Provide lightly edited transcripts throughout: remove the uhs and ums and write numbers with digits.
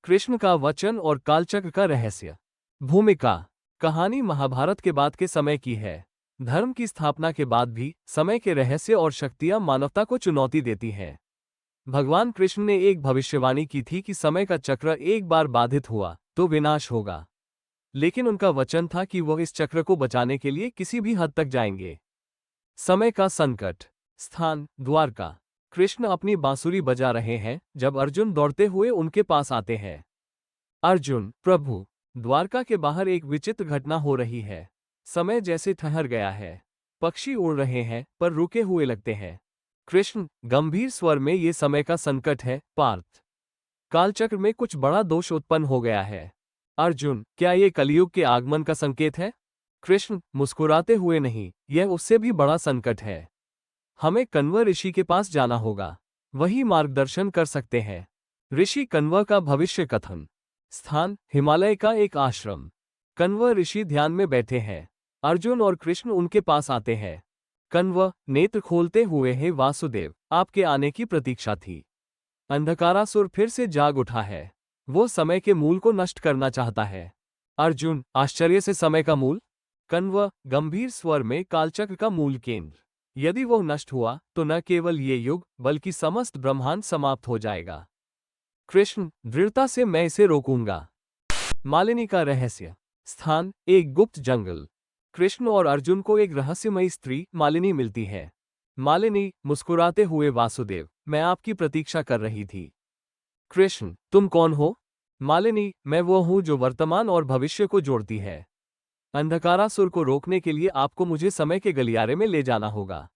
कृष्ण का वचन और कालचक्र का रहस्य। भूमिका। कहानी महाभारत के बाद के समय की है। धर्म की स्थापना के बाद भी समय के रहस्य और शक्तियां मानवता को चुनौती देती हैं। भगवान कृष्ण ने एक भविष्यवाणी की थी कि समय का चक्र एक बार बाधित हुआ तो विनाश होगा। लेकिन उनका वचन था कि वह इस चक्र को बचाने के लिए किसी भी हद तक जाएंगे। समय का संकट। स्थान द्वारका। कृष्ण अपनी बांसुरी बजा रहे हैं जब अर्जुन दौड़ते हुए उनके पास आते हैं। अर्जुन, प्रभु, द्वारका के बाहर एक विचित्र घटना हो रही है। समय जैसे ठहर गया है। पक्षी उड़ रहे हैं पर रुके हुए लगते हैं। कृष्ण, गंभीर स्वर में, ये समय का संकट है पार्थ। कालचक्र में कुछ बड़ा दोष उत्पन्न हो गया है। अर्जुन, क्या ये कलयुग के आगमन का संकेत है? कृष्ण, मुस्कुराते हुए, नहीं, यह उससे भी बड़ा संकट है। हमें कण्व ऋषि के पास जाना होगा। वही मार्गदर्शन कर सकते हैं। ऋषि कण्व का भविष्य कथन। स्थान हिमालय का एक आश्रम। कण्व ऋषि ध्यान में बैठे हैं। अर्जुन और कृष्ण उनके पास आते हैं। कण्व नेत्र खोलते हुए, हे वासुदेव, आपके आने की प्रतीक्षा थी। अंधकारासुर फिर से जाग उठा है। वो समय के मूल को नष्ट करना चाहता है। अर्जुन, आश्चर्य से समय का मूल? कण्व गंभीर स्वर में, कालचक्र का मूल केंद्र। यदि वो नष्ट हुआ तो न केवल ये युग बल्कि समस्त ब्रह्मांड समाप्त हो जाएगा। कृष्ण, दृढ़ता से, मैं इसे रोकूंगा। मालिनी का रहस्य। स्थान एक गुप्त जंगल। कृष्ण और अर्जुन को एक रहस्यमयी स्त्री मालिनी मिलती है। मालिनी मुस्कुराते हुए, वासुदेव, मैं आपकी प्रतीक्षा कर रही थी। कृष्ण, तुम कौन हो? मालिनी, मैं वो हूं जो वर्तमान और भविष्य को जोड़ती है। अंधकारासुर को रोकने के लिए आपको मुझे समय के गलियारे में ले जाना होगा।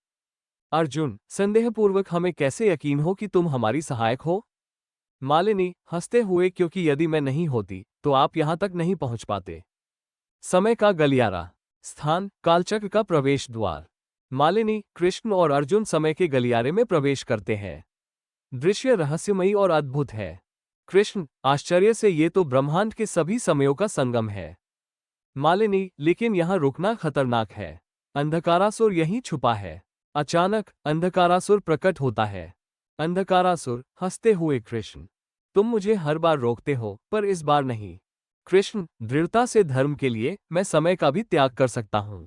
अर्जुन, संदेहपूर्वक, हमें कैसे यकीन हो कि तुम हमारी सहायक हो? मालिनी हंसते हुए, क्योंकि यदि मैं नहीं होती तो आप यहां तक नहीं पहुंच पाते। समय का गलियारा। स्थान कालचक्र का प्रवेश द्वार। मालिनी, कृष्ण और अर्जुन समय के गलियारे में प्रवेश करते हैं। दृश्य रहस्यमयी और अद्भुत है। कृष्ण, आश्चर्य से, ये तो ब्रह्मांड के सभी समयों का संगम है। मालिनी, लेकिन यहां रुकना खतरनाक है। अंधकारासुर यहीं छुपा है। अचानक अंधकारासुर प्रकट होता है। अंधकारासुर हंसते हुए, कृष्ण, तुम मुझे हर बार रोकते हो पर इस बार नहीं। कृष्ण, दृढ़ता से, धर्म के लिए मैं समय का भी त्याग कर सकता हूं।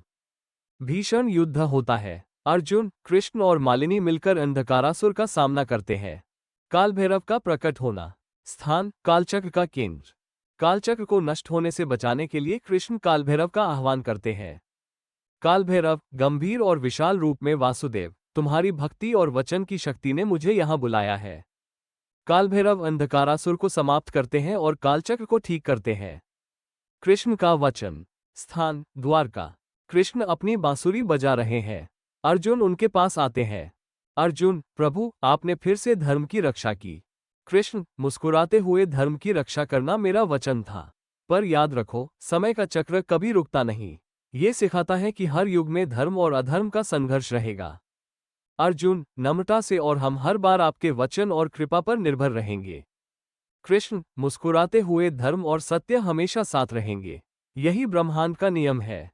भीषण युद्ध होता है। अर्जुन, कृष्ण और मालिनी मिलकर अंधकारासुर का सामना करते हैं। कालभैरव का प्रकट होना। स्थान कालचक्र का केंद्र। कालचक्र को नष्ट होने से बचाने के लिए कृष्ण कालभैरव का आह्वान करते हैं। कालभैरव गंभीर और विशाल रूप में, वासुदेव, तुम्हारी भक्ति और वचन की शक्ति ने मुझे यहां बुलाया है। कालभैरव अंधकारासुर को समाप्त करते हैं और कालचक्र को ठीक करते हैं। कृष्ण का वचन। स्थान द्वारका। कृष्ण अपनी बांसुरी बजा रहे हैं। अर्जुन उनके पास आते हैं। अर्जुन, प्रभु, आपने फिर से धर्म की रक्षा की। कृष्ण मुस्कुराते हुए, धर्म की रक्षा करना मेरा वचन था। पर याद रखो, समय का चक्र कभी रुकता नहीं। ये सिखाता है कि हर युग में धर्म और अधर्म का संघर्ष रहेगा। अर्जुन नम्रता से, और हम हर बार आपके वचन और कृपा पर निर्भर रहेंगे। कृष्ण मुस्कुराते हुए, धर्म और सत्य हमेशा साथ रहेंगे। यही ब्रह्मांड का नियम है।